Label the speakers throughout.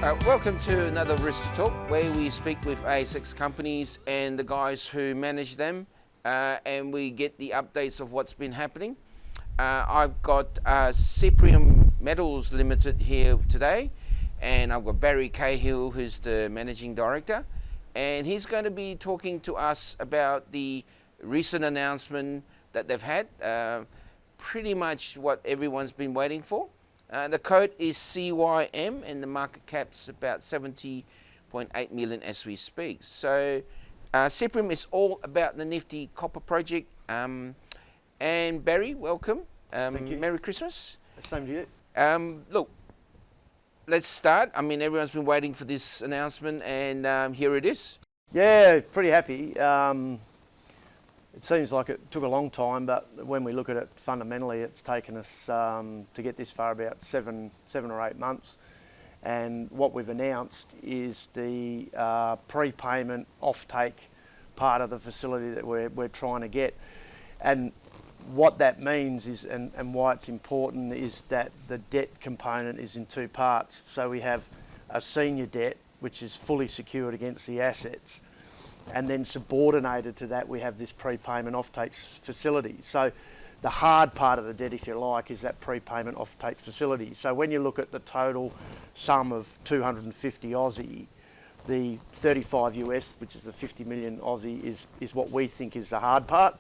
Speaker 1: Welcome to another Rooster Talk, where we speak with ASX companies and the guys who manage them, and we get the updates of what's been happening. I've got Cyprium Metals Limited here today, and I've got Barry Cahill, who's the managing director, and he's going to be talking to us about the recent announcement that they've had, pretty much what everyone's been waiting for. The code is CYM and the market cap's about 70.8 million as we speak. So Cyprium is all about the Nifty Copper Project. And Barry, welcome.
Speaker 2: Thank you.
Speaker 1: Merry Christmas.
Speaker 2: Same to you.
Speaker 1: Look, let's start. I mean, everyone's been waiting for this announcement, and here it is.
Speaker 2: Yeah, pretty happy. It seems like it took a long time, but when we look at it fundamentally, it's taken us to get this far about seven or 8 months. And what we've announced is the prepayment offtake part of the facility that we're trying to get. And what that means is, and why it's important, is that the debt component is in two parts. So we have a senior debt, which is fully secured against the assets. And then subordinated to that, we have this prepayment offtake facility. So the hard part of the debt, if you like, is that prepayment offtake facility. So when you look at the total sum of 250 Aussie, the 35 US, which is the 50 million Aussie, is what we think is the hard part.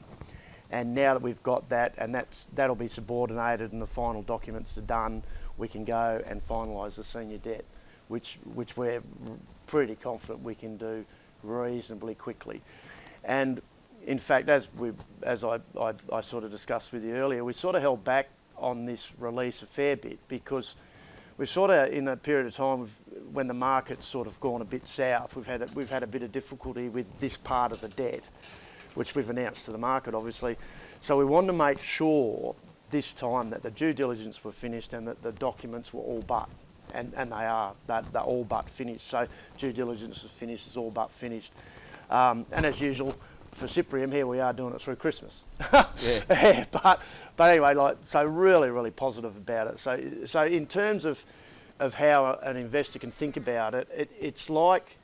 Speaker 2: And now that we've got that, and that'll be subordinated and the final documents are done, we can go and finalise the senior debt, which we're pretty confident we can do reasonably quickly. And in fact, as I sort of discussed with you earlier, we sort of held back on this release a fair bit because we've sort of, in that period of time when the market's sort of gone a bit south, we've had a bit of difficulty with this part of the debt, which we've announced to the market, obviously. So we wanted to make sure this time that the due diligence were finished and that the documents were all but. And they are, they're all but finished. So due diligence is finished, it's all but finished. And as usual, for Cyprium, here we are doing it through Christmas. Yeah. But anyway, so really positive about it. So in terms of how an investor can think about it, it's like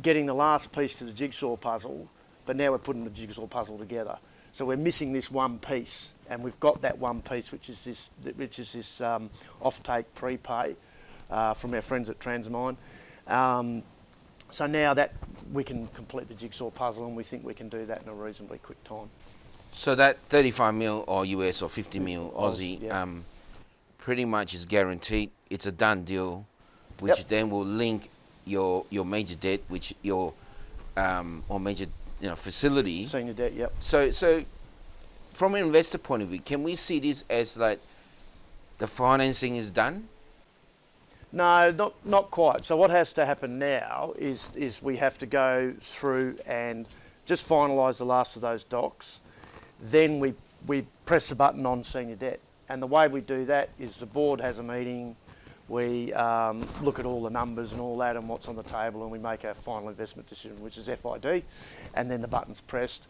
Speaker 2: getting the last piece to the jigsaw puzzle, but now we're putting the jigsaw puzzle together. So we're missing this one piece, and we've got that one piece, which is this offtake prepay from our friends at Transmine. So now that we can complete the jigsaw puzzle, and we think we can do that in a reasonably quick time.
Speaker 1: So that 35 mil or US or 50 mil Aussie,
Speaker 2: yeah.
Speaker 1: Pretty much is guaranteed. It's a done deal, which then will link your major debt, which your or major facility.
Speaker 2: Senior debt, yep.
Speaker 1: So from an investor point of view, can we see this as like the financing is done?
Speaker 2: No, not quite. So what has to happen now is we have to go through and just finalise the last of those docs. Then we press the button on senior debt. And the way we do that is the board has a meeting, we look at all the numbers and all that and what's on the table, and we make a final investment decision, which is FID, and then the button's pressed.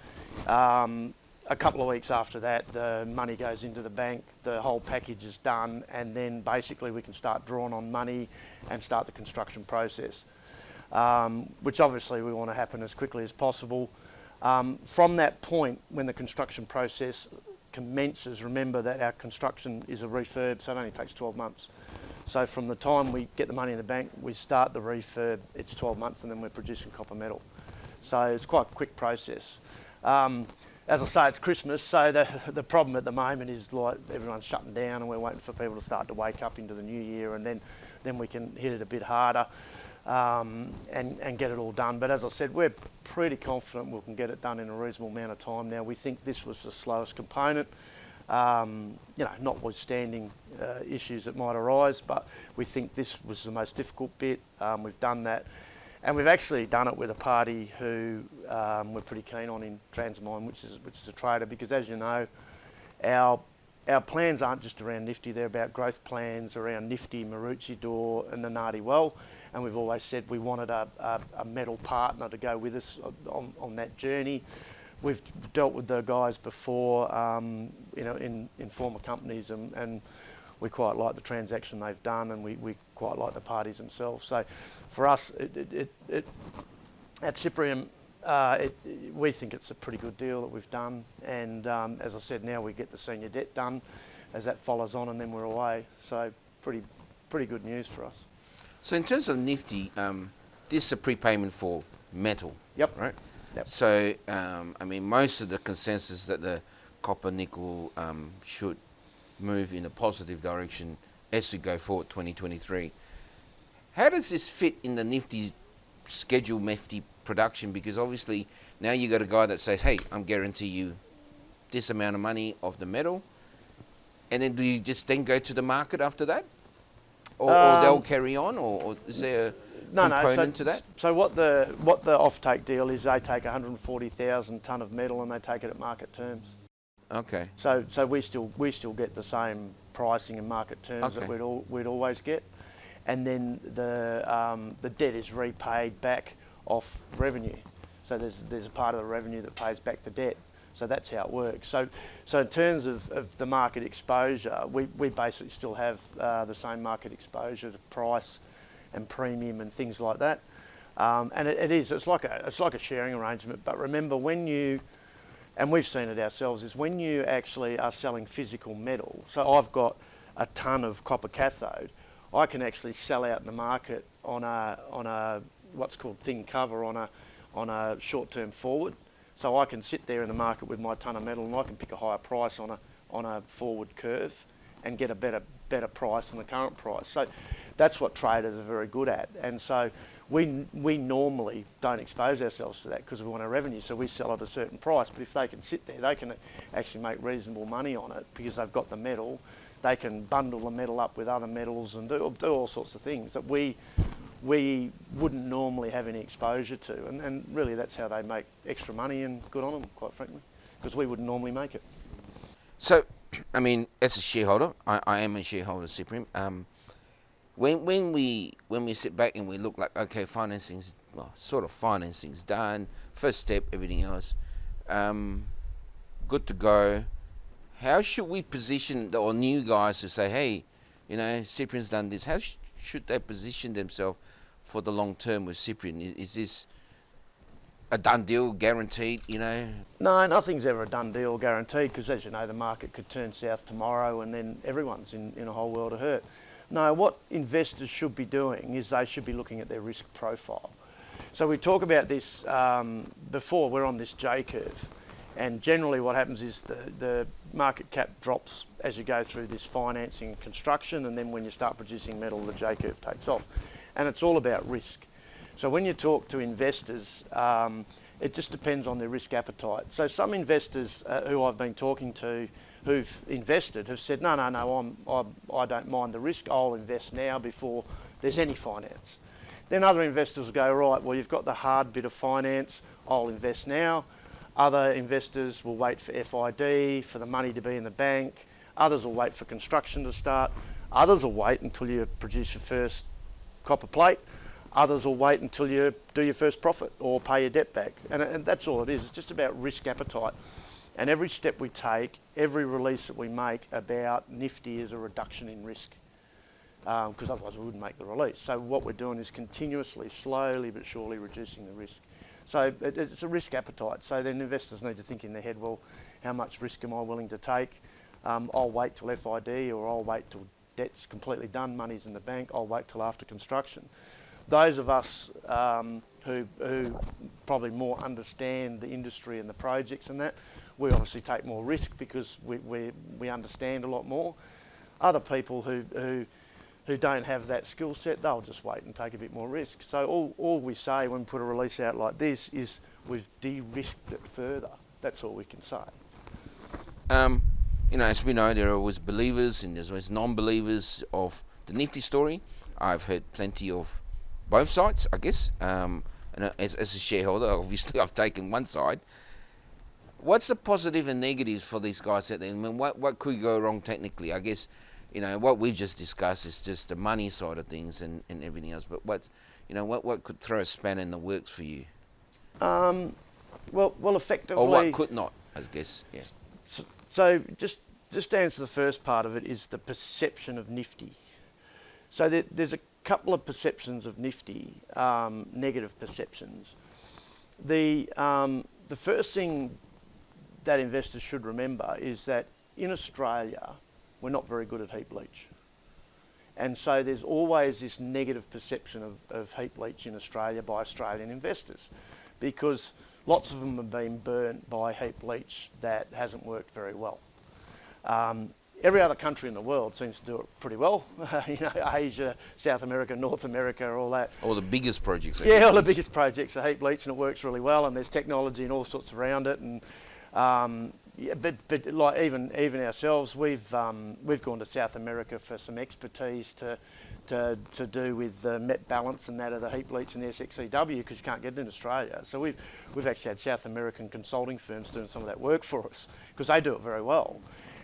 Speaker 2: A couple of weeks after that, the money goes into the bank, the whole package is done, and then basically we can start drawing on money and start the construction process, which obviously we want to happen as quickly as possible. From that point, when the construction process commences, remember that our construction is a refurb, so it only takes 12 months. So from the time we get the money in the bank, we start the refurb, it's 12 months, and then we're producing copper metal. So it's quite a quick process. As I say, it's Christmas, so the problem at the moment is like everyone's shutting down and we're waiting for people to start to wake up into the new year, and then we can hit it a bit harder and get it all done. But as I said, we're pretty confident we can get it done in a reasonable amount of time now. We think this was the slowest component, notwithstanding issues that might arise, but we think this was the most difficult bit. We've done that. And we've actually done it with a party who we're pretty keen on in Transmine, which is a trader, because as you know, our plans aren't just around Nifty, they're about growth plans around Nifty, Maroochydore and the Nardi Well. And we've always said we wanted a metal partner to go with us on that journey. We've dealt with the guys before, in former companies, and we quite like the transaction they've done, and we quite like the parties themselves. So for us, at Cyprium, we think it's a pretty good deal that we've done, and as I said, now we get the senior debt done as that follows on, and then we're away. So pretty good news for us.
Speaker 1: So in terms of Nifty, this is a prepayment for metal.
Speaker 2: Yep.
Speaker 1: Right.
Speaker 2: Yep.
Speaker 1: So I mean, most of the consensus that the copper nickel should move in a positive direction as we go forward 2023. How does this fit in the Nifty schedule, Nifty production? Because obviously now you got a guy that says, hey, I'm guarantee you this amount of money of the metal, and then do you just then go to the market after that, or they'll carry on, or is there a component to that?
Speaker 2: So what the offtake deal is, they take 140,000 tonne of metal and they take it at market terms.
Speaker 1: Okay.
Speaker 2: So we still get the same pricing and market terms that we'd always get, and then the debt is repaid back off revenue. So there's a part of the revenue that pays back the debt. So that's how it works. So in terms of the market exposure, we basically still have the same market exposure to price and premium and things like that. And it's like a sharing arrangement. But remember, when you, and we've seen it ourselves, is when you actually are selling physical metal. So I've got a tonne of copper cathode. I can actually sell out in the market on a what's called thin cover on a short-term forward. So I can sit there in the market with my tonne of metal and I can pick a higher price on a forward curve and get a better price than the current price. So that's what traders are very good at. And so we normally don't expose ourselves to that because we want our revenue. So we sell at a certain price. But if they can sit there, they can actually make reasonable money on it because they've got the metal. They can bundle the metal up with other metals and do all sorts of things that we wouldn't normally have any exposure to, and really that's how they make extra money, and good on them, quite frankly, because we wouldn't normally make it.
Speaker 1: So, I mean, as a shareholder, I am a shareholder of Cyprium. When we sit back and we look like, okay, financing's done, first step, everything else, good to go. How should we position the new guys who say, hey, you know, Cyprium's done this? How should they position themselves for the long term with Cyprium? Is this a done deal, guaranteed, you know?
Speaker 2: No, nothing's ever a done deal, guaranteed, because as you know, the market could turn south tomorrow and then everyone's in a whole world of hurt. No, what investors should be doing is they should be looking at their risk profile. So we talk about this before, we're on this J curve. And generally what happens is the market cap drops as you go through this financing and construction, and then when you start producing metal, the J curve takes off. And it's all about risk. So when you talk to investors, it just depends on their risk appetite. So some investors who I've been talking to who've invested have said, no, I don't mind the risk, I'll invest now before there's any finance. Then other investors will go, right, well, you've got the hard bit of finance, I'll invest now. Other investors will wait for FID, for the money to be in the bank. Others will wait for construction to start. Others will wait until you produce your first copper plate. Others will wait until you do your first profit or pay your debt back. And that's all it is. It's just about risk appetite. And every step we take, every release that we make about Nifty is a reduction in risk, because otherwise we wouldn't make the release. So what we're doing is continuously, slowly but surely reducing the risk. So it's a risk appetite. So then investors need to think in their head, well, how much risk am I willing to take? I'll wait till FID, or I'll wait till debt's completely done, money's in the bank, I'll wait till after construction. Those of us who probably more understand the industry and the projects and that, we obviously take more risk because we understand a lot more. Other people who don't have that skill set, they'll just wait and take a bit more risk. So all we say when we put a release out like this is we've de-risked it further. That's all we can say.
Speaker 1: You know, as we know, there are always believers and there's always non-believers of the Nifty story. I've heard plenty of both sides, I guess. And as a shareholder, obviously I've taken one side. What's the positive and negatives for these guys out there? I mean, what could go wrong technically? I guess, you know, what we've just discussed is just the money side of things and everything else. But what could throw a spanner in the works for you?
Speaker 2: Well, effectively.
Speaker 1: Or what could not, I guess, yeah.
Speaker 2: So just just to answer the first part of it is the perception of Nifty. So there's a couple of perceptions of Nifty, negative perceptions. The first thing that investors should remember is that in Australia, we're not very good at heap leach. And so there's always this negative perception of heap leach in Australia by Australian investors, because lots of them have been burnt by heap leach that hasn't worked very well. Every other country in the world seems to do it pretty well. You know, Asia, South America, North America, all that.
Speaker 1: All the biggest projects.
Speaker 2: Yeah, all the biggest projects are heap leach, and it works really well, and there's technology and all sorts around it. And yeah, but like even ourselves, we've gone to South America for some expertise to do with the met balance and that of the heap leach and the SXEW, because you can't get it in Australia. So we've actually had South American consulting firms doing some of that work for us, because they do it very well.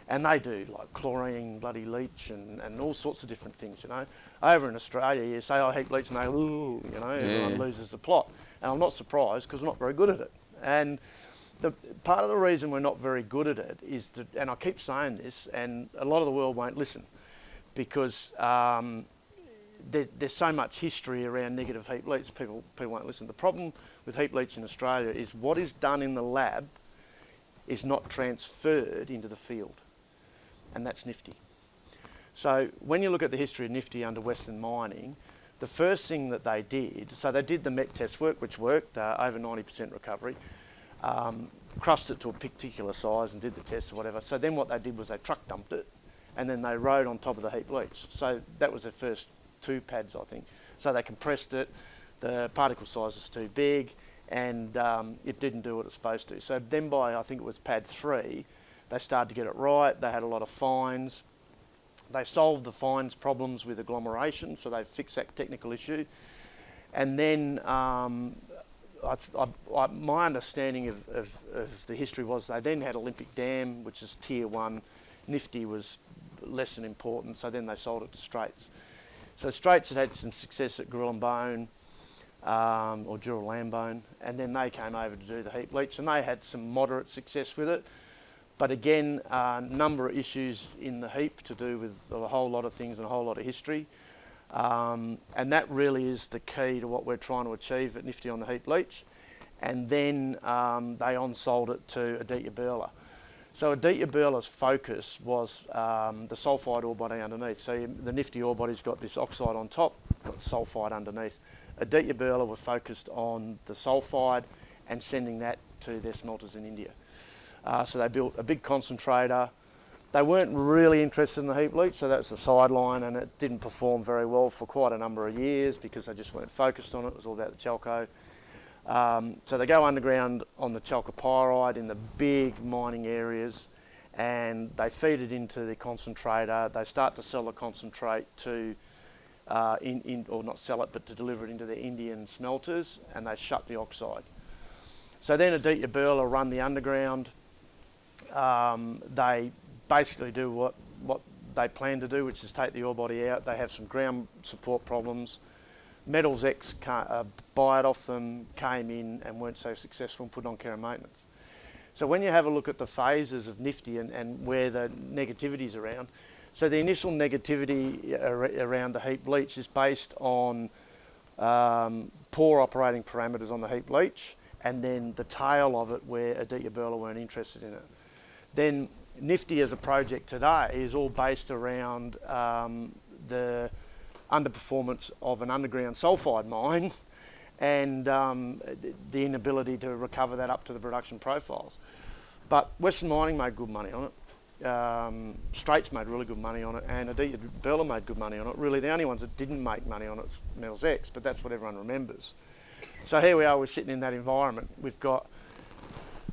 Speaker 2: And they do like chlorine, bloody leach, and all sorts of different things, you know. Over in Australia, you say, oh, heap leach, and they, ooh, you know, everyone loses the plot. And I'm not surprised, because we're not very good at it. And the part of the reason we're not very good at it is that, and I keep saying this, and a lot of the world won't listen, because there's so much history around negative heap leach, people won't listen. The problem with heap leach in Australia is what is done in the lab is not transferred into the field. And that's Nifty. So when you look at the history of Nifty under Western Mining, the first thing that they did, so they did the met test work, which worked, over 90% recovery, crushed it to a particular size and did the test or whatever. So then what they did was they truck dumped it, and then they rode on top of the heap leach. So that was their first 2 pads, I think. So they compressed it, the particle size was too big, and it didn't do what it's supposed to. So then by, I think it was pad 3, they started to get it right. They had a lot of fines. They solved the fines problems with agglomeration, so they fixed that technical issue. And then my understanding of the history was they then had Olympic Dam, which is tier 1. Nifty was less than important, so then they sold it to Straits. So Straits had some success at Gorilla Bone, or Jura Lambone, and then they came over to do the heap leach, and they had some moderate success with it. But again, a number of issues in the heap to do with a whole lot of things and a whole lot of history. And that really is the key to what we're trying to achieve at Nifty on the heap leach. And then they on-sold it to Aditya Birla. So Aditya Birla's focus was the sulphide ore body underneath. So the Nifty ore body's got this oxide on top, got sulphide underneath. Aditya Birla were focused on the sulphide and sending that to their smelters in India. So they built a big concentrator. They weren't really interested in the heap leach, so that's the sideline, and it didn't perform very well for quite a number of years because they just weren't focused on it. It was all about the chalco. So they go underground on the chalcopyrite in the big mining areas, and they feed it into the concentrator. They start to sell the concentrate to, or not sell it, but to deliver it into the Indian smelters, and they shut the oxide. So then Aditya Birla run the underground. They basically do what they plan to do, which is take the ore body out. They have some ground support problems. Metals X buy it off them, came in and weren't so successful and put on care and maintenance. So when you have a look at the phases of Nifty and where the negativity's around, so the initial negativity around the heap leach is based on poor operating parameters on the heap leach, and then the tail of it where Aditya Birla weren't interested in it. Then Nifty as a project today is all based around the underperformance of an underground sulphide mine and the inability to recover that up to the production profiles. But Western Mining made good money on it. Straits made really good money on it, and Aditya Birla made good money on it. Really the only ones that didn't make money on it was Metals X, but that's what everyone remembers. So here we are, we're sitting in that environment. We've got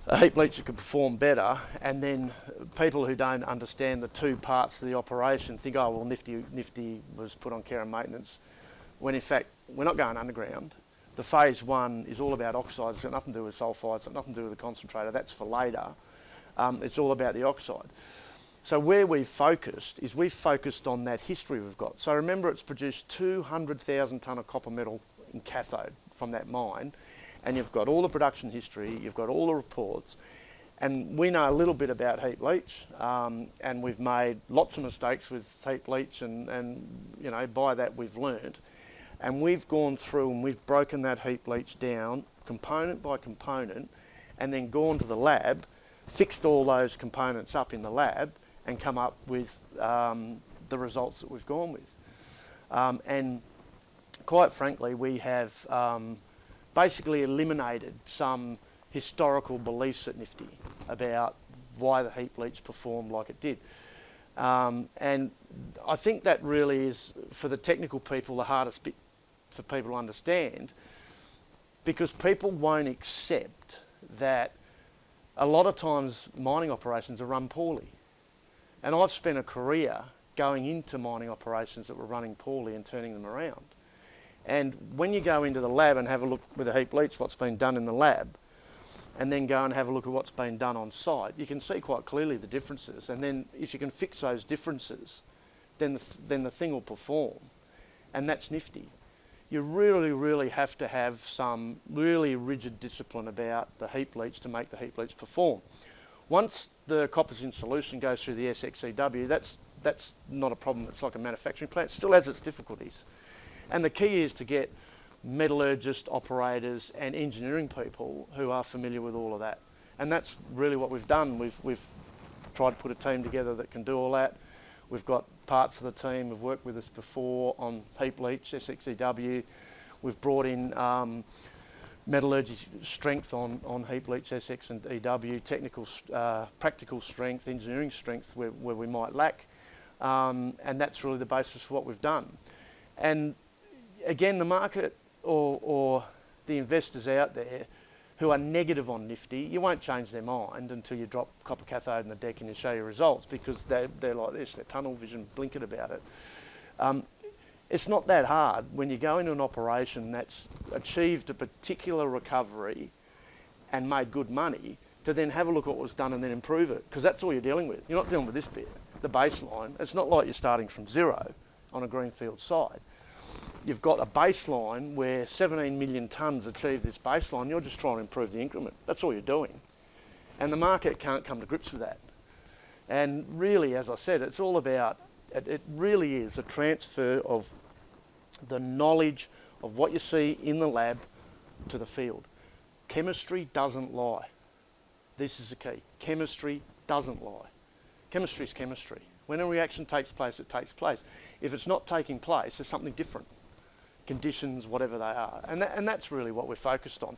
Speaker 2: a heap leach that could perform better, and then people who don't understand the 2 parts of the operation think, oh well, Nifty was put on care and maintenance, when in fact we're not going underground. The phase 1 is all about oxides. It's got nothing to do with sulphides, it's got nothing to do with the concentrator, that's for later. It's all about the oxide. So where we've focused is we've focused on that history we've got. So remember, it's produced 200,000 tonne of copper metal in cathode from that mine, and you've got all the production history, you've got all the reports, And we know a little bit about heap leach, and we've made lots of mistakes with heap leach, and you know, by that we've learned. And we've gone through and we've broken that heap leach down component by component, and then gone to the lab, fixed all those components up in the lab, and come up with the results that we've gone with. And quite frankly, we have basically eliminated some historical beliefs at Nifty about why the heap leach performed like it did. And I think that really is, for the technical people, the hardest bit for people to understand, because people won't accept that a lot of times mining operations are run poorly. And I've spent a career going into mining operations that were running poorly and turning them around. And when you go into the lab and have a look with a heap leach what's been done in the lab, and then go and have a look at what's been done on site, you can see quite clearly the differences. And then if you can fix those differences, then the thing will perform. And that's Nifty. You really have to have some really rigid discipline about the heap leach to make the heap leach perform. Once the copper's in solution goes through the SXEW, that's not a problem. It's like a manufacturing plant. It still has its difficulties. And the key is to get metallurgists, operators and engineering people who are familiar with all of that. And that's really what we've done. We've tried to put a team together that can do all that. We've got parts of the team who've worked with us before on heap leach, SXEW. We've brought in metallurgy strength on heap leach, SX and EW, technical, practical strength, engineering strength where we might lack. And that's really the basis for what we've done. And again, the market or the investors out there who are negative on Nifty, you won't change their mind until you drop copper cathode in the deck and you show your results, because they're like this, they're tunnel vision blinkered about it. It's not that hard when you go into an operation that's achieved a particular recovery and made good money to then have a look at what was done and then improve it, because that's all you're dealing with. You're not dealing with this bit, the baseline. It's not like you're starting from zero on a greenfield site. You've got a baseline where 17 million tonnes achieve this baseline. You're just trying to improve the increment. That's all you're doing. And the market can't come to grips with that. And really, as I said, it's all about, it really is a transfer of the knowledge of what you see in the lab to the field. Chemistry doesn't lie. This is the key. Chemistry doesn't lie. Chemistry is chemistry. When a reaction takes place, it takes place. If it's not taking place, there's something different. Conditions, whatever they are. And that's really what we're focused on.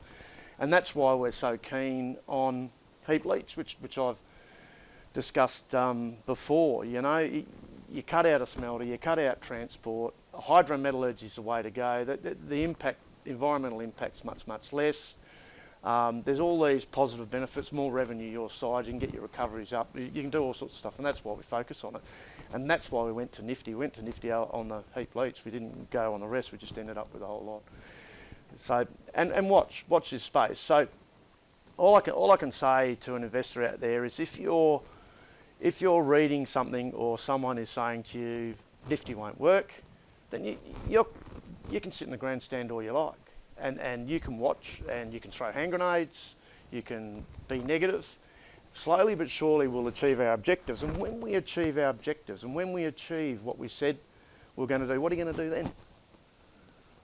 Speaker 2: And that's why we're so keen on heap leach, which I've discussed before. You know, you cut out a smelter, you cut out transport. Hydrometallurgy is the way to go. The impact, environmental impact's much less. There's all these positive benefits, more revenue your side, you can get your recoveries up, you can do all sorts of stuff, and that's why we focus on it. And that's why we went to Nifty. We went to Nifty on the heap leach. We didn't go on the rest, we just ended up with a whole lot. So, and watch this space. So all I can say to an investor out there is if you're reading something or someone is saying to you, Nifty won't work, then you can sit in the grandstand all you like. And you can watch and you can throw hand grenades, you can be negative. Slowly but surely we'll achieve our objectives. And when we achieve our objectives and when we achieve what we said we're going to do, what are you going to do then?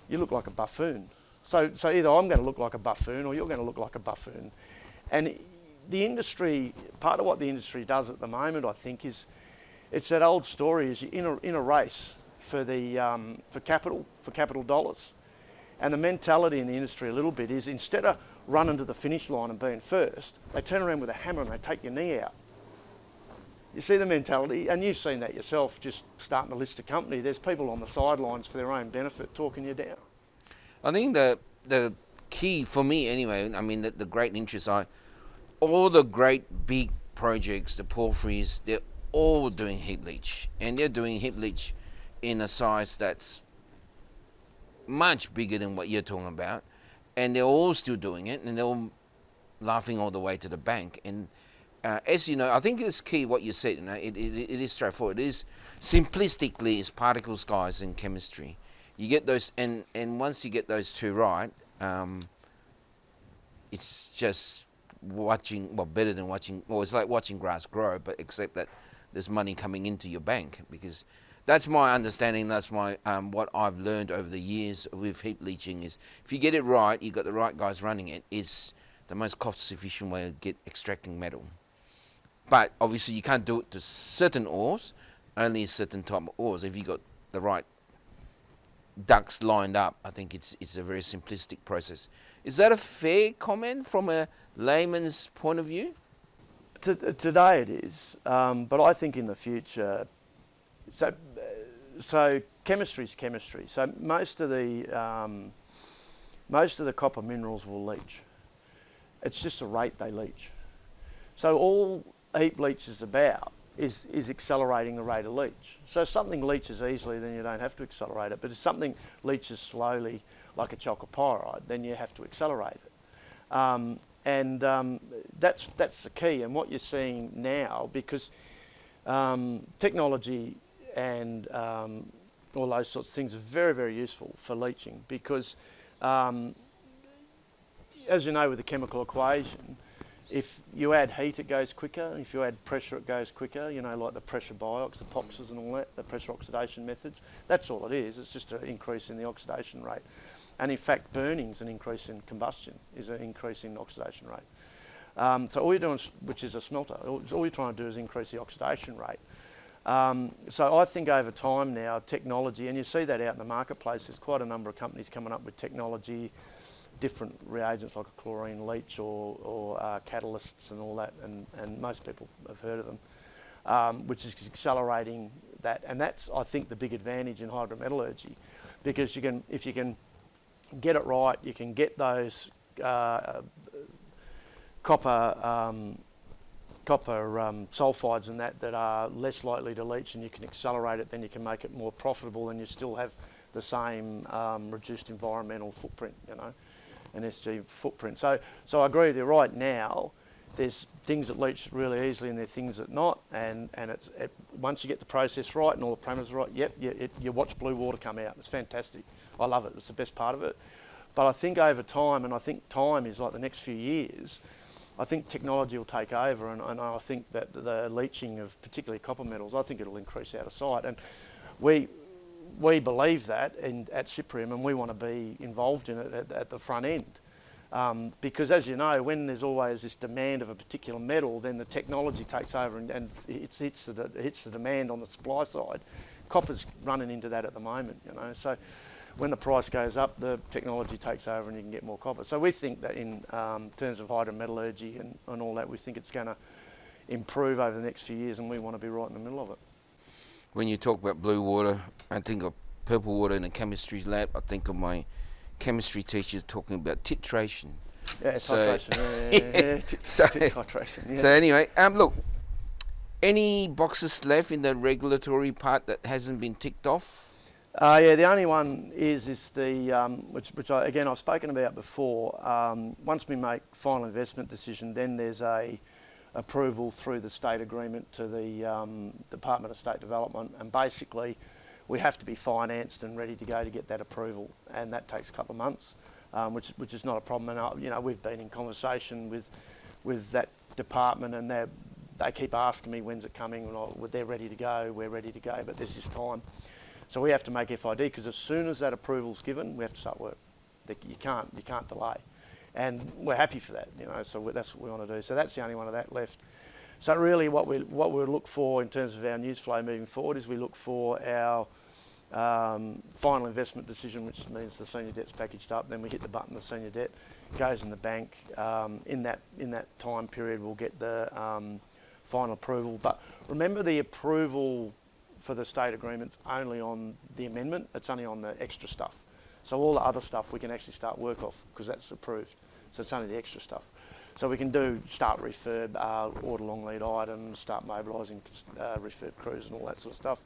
Speaker 2: You look like a buffoon. So either I'm going to look like a buffoon or you're going to look like a buffoon. And the industry, part of what the industry does at the moment, I think, is it's that old story, is you're in a race for capital dollars. And the mentality in the industry a little bit is instead of running to the finish line and being first, they turn around with a hammer and they take your knee out. You see the mentality, and you've seen that yourself just starting to list a company. There's people on the sidelines for their own benefit talking you down.
Speaker 1: I think the key for me anyway, I mean the great interest, all the great big projects, the porphyries, they're all doing heap leach. And they're doing heap leach in a size that's much bigger than what you're talking about, and they're all still doing it, and they're all laughing all the way to the bank. And as you know, I think it's key what you said. You know, it is straightforward. It is simplistically, it's particle size and chemistry. You get those, and once you get those two right, it's just watching, well, better than watching, well, it's like watching grass grow, but except that there's money coming into your bank, because that's my understanding. That's my what I've learned over the years with heap leaching is if you get it right, you got the right guys running it, is the most cost efficient way of extracting metal. But obviously you can't do it to certain ores, only a certain type of ores. If you got the right ducks lined up, I think it's a very simplistic process. Is that a fair comment from a layman's point of view?
Speaker 2: Today it is, but I think in the future, so chemistry is chemistry. So most of the copper minerals will leach. It's just a rate they leach. So all heap leach is about is accelerating the rate of leach. So if something leaches easily, then you don't have to accelerate it. But if something leaches slowly, like a chalcopyrite, then you have to accelerate it. That's the key. And what you're seeing now, because technology and all those sorts of things are very, very useful for leaching, because as you know, with the chemical equation, if you add heat, it goes quicker. If you add pressure, it goes quicker. You know, like the pressure biox, the POXs and all that, the pressure oxidation methods. That's all it is. It's just an increase in the oxidation rate. And in fact, burning is an increase in combustion, is an increase in oxidation rate. So all you're doing, which is a smelter, all you're trying to do is increase the oxidation rate. So I think over time now, technology, and you see that out in the marketplace, there's quite a number of companies coming up with technology, different reagents like a chlorine leach or catalysts and all that, and most people have heard of them, which is accelerating that. And that's, I think, the big advantage in hydrometallurgy, because if you can get it right, you can get those copper sulfides and that are less likely to leach, and you can accelerate it, then you can make it more profitable, and you still have the same reduced environmental footprint, you know, an SG footprint. So I agree with you. Right now, there's things that leach really easily, and there are things that not. And once you get the process right and all the parameters right, you watch blue water come out. It's fantastic. I love it. It's the best part of it. But I think over time, and I think time is like the next few years, I think technology will take over, and I think that the leaching of particularly copper metals, I think it'll increase out of sight. And we believe that at Cyprium, and we want to be involved in it at the front end. Because as you know, when there's always this demand of a particular metal, then the technology takes over and it hits the demand on the supply side. Copper's running into that at the moment, you know. So when the price goes up, the technology takes over and you can get more copper. So we think that in terms of hydrometallurgy and all that, we think it's going to improve over the next few years, and we want to be right in the middle of it.
Speaker 1: When you talk about blue water, I think of purple water in a chemistry lab. I think of my chemistry teachers talking about titration.
Speaker 2: Yeah, titration. Titration. Yeah.
Speaker 1: So anyway, look, any boxes left in the regulatory part that hasn't been ticked off?
Speaker 2: Yeah, the only one is the which I've spoken about before. Once we make final investment decision, then there's a approval through the state agreement to the Department of State Development, and basically we have to be financed and ready to go to get that approval, and that takes a couple of months, which is not a problem. And you know, we've been in conversation with that department, and they keep asking me when's it coming, and they're ready to go, we're ready to go, but there's this time. So we have to make FID, because as soon as that approval's given, we have to start work. You can't delay. And we're happy for that, you know, so that's what we want to do. So that's the only one of that left. So really what we look for in terms of our news flow moving forward is we look for our final investment decision, which means the senior debt's packaged up, then we hit the button, the senior debt goes in the bank. In that time period, we'll get the final approval. But remember, the approval for the state agreement's only on the amendment, it's only on the extra stuff. So all the other stuff we can actually start work off, because that's approved. So it's only the extra stuff. So we can start refurb, order long lead items, start mobilising refurb crews and all that sort of stuff.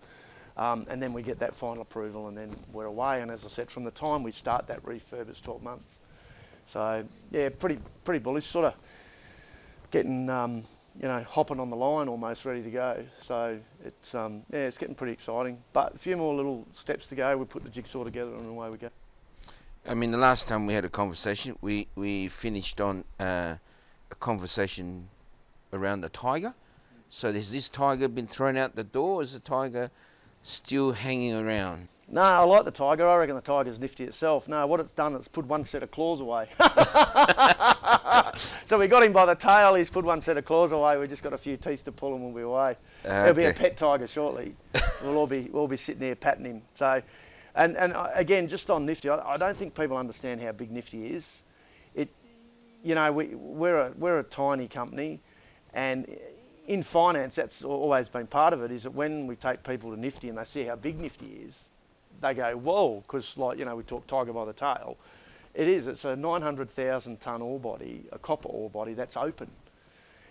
Speaker 2: And then we get that final approval, and then we're away. And as I said, from the time we start that refurb, it's 12 months. So yeah, pretty bullish, sort of getting hopping on the line almost, ready to go. So it's getting pretty exciting. But a few more little steps to go. We put the jigsaw together and away we go.
Speaker 1: I mean, the last time we had a conversation, we finished on a conversation around the tiger. So has this tiger been thrown out the door? Is the tiger still hanging around?
Speaker 2: No, I like the tiger. I reckon the tiger's nifty itself. No, what it's done, it's put one set of claws away. So we got him by the tail. He's put one set of claws away. We just got a few teeth to pull and we'll be away. He'll be a pet tiger shortly. We'll all be sitting there patting him. So, and again, just on Nifty, I don't think people understand how big Nifty is. We're a tiny company, and in finance, that's always been part of it. Is that when we take people to Nifty and they see how big Nifty is, they go, whoa, because we talk tiger by the tail. It's a 900,000 tonne ore body, a copper ore body that's open.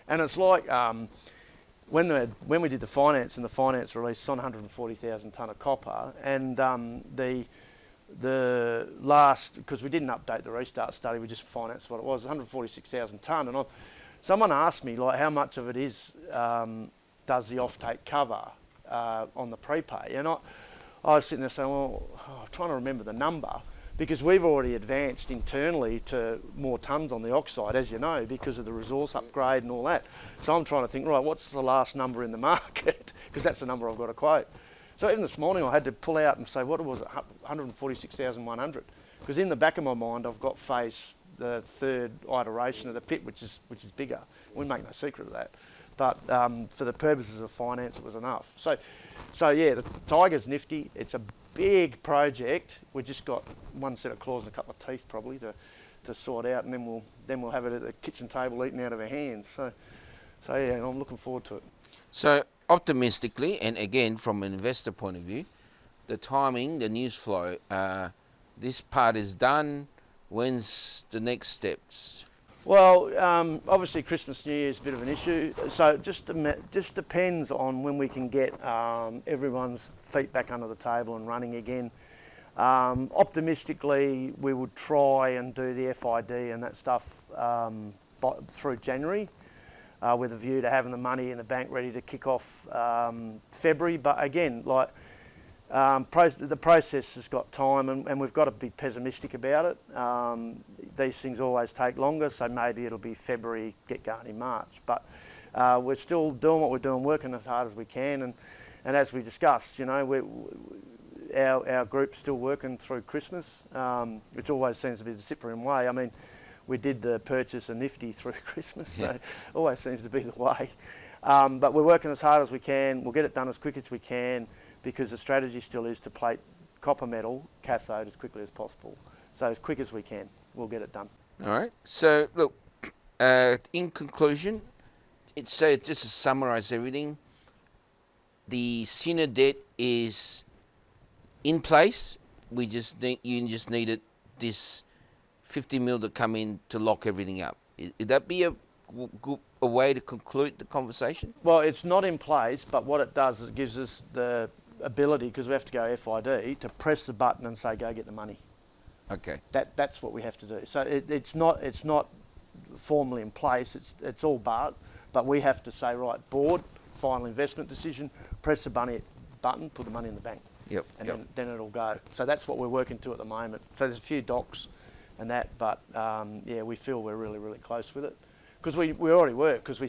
Speaker 2: And it's like when we did the finance, and the finance released 140,000 tonne of copper, and the last, because we didn't update the restart study, we just financed what it was, 146,000 tonne. And someone asked me, like, how much of it is, does the offtake cover on the prepay? And I was sitting there saying, well, I'm trying to remember the number, because we've already advanced internally to more tonnes on the oxide, as you know, because of the resource upgrade and all that. So I'm trying to think, right, what's the last number in the market? Because that's the number I've got to quote. So even this morning I had to pull out and say, what was it, 146,100? Because in the back of my mind I've got the third iteration of the pit, which is bigger. We make no secret of that. But for the purposes of finance, it was enough. So yeah, the tiger's nifty. It's a big project. We've just got one set of claws and a couple of teeth probably to sort out, and then we'll have it at the kitchen table eating out of our hands. So yeah, I'm looking forward to it.
Speaker 1: So optimistically, and again from an investor point of view, the timing, the news flow, this part is done. When's the next steps?
Speaker 2: Well, obviously Christmas, New Year is a bit of an issue, so it just depends on when we can get everyone's feet back under the table and running again. Optimistically, we would try and do the FID and that stuff through January, with a view to having the money in the bank ready to kick off February. But again, like, the process has got time, and we've got to be pessimistic about it. These things always take longer, so maybe it'll be February, get going in March. But we're still doing what we're doing, working as hard as we can, and as we discussed, our group's still working through Christmas, which always seems to be the Cyprium way. I mean, we did the purchase of Nifty through Christmas, so it always seems to be the way. But we're working as hard as we can. We'll get it done as quick as we can, because the strategy still is to plate copper metal cathode as quickly as possible. So as quick as we can, we'll get it done.
Speaker 1: All right. So look, in conclusion, just to summarise everything, the senior debt is in place. You just needed this 50 mil to come in to lock everything up. Would that be a way to conclude the conversation?
Speaker 2: Well, it's not in place, but what it does is it gives us the ability, because we have to go FID, to press the button and say, go get the money.
Speaker 1: Okay.
Speaker 2: That's what we have to do. So it's not formally in place. It's all but we have to say, right, board, final investment decision, press the button, put the money in the bank.
Speaker 1: Yep.
Speaker 2: And then it'll go. So that's what we're working to at the moment. So there's a few docs and that, but yeah, we feel we're really, really close with it. Because we already were, because we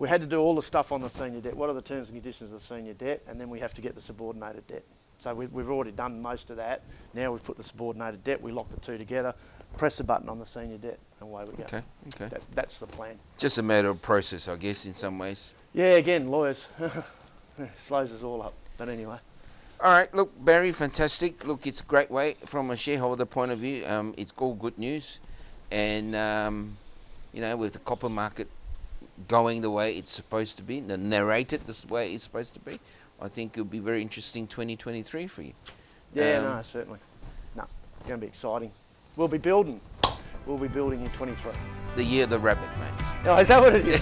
Speaker 2: had to do all the stuff on the senior debt. What are the terms and conditions of the senior debt? And then we have to get the subordinated debt. So we've already done most of that. Now we've put the subordinated debt, we lock the two together, press the button on the senior debt, and away we go.
Speaker 1: Okay.
Speaker 2: That's the plan.
Speaker 1: Just a matter of process, I guess, in some ways.
Speaker 2: Yeah, again, lawyers. Slows us all up. But anyway.
Speaker 1: All right, look, Barry, fantastic. Look, it's a great way from a shareholder point of view. It's all good news. And, with the copper market going the way it's supposed to be, narrated this way it's supposed to be, I think it'll be very interesting 2023 for you.
Speaker 2: Yeah, no, certainly. No, it's going to be exciting. We'll be building. We'll be building in 23.
Speaker 1: The year of the rabbit, mate.
Speaker 2: Oh, is that what it is?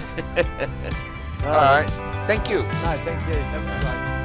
Speaker 1: All right. Thank you.
Speaker 2: No, thank you. That was great.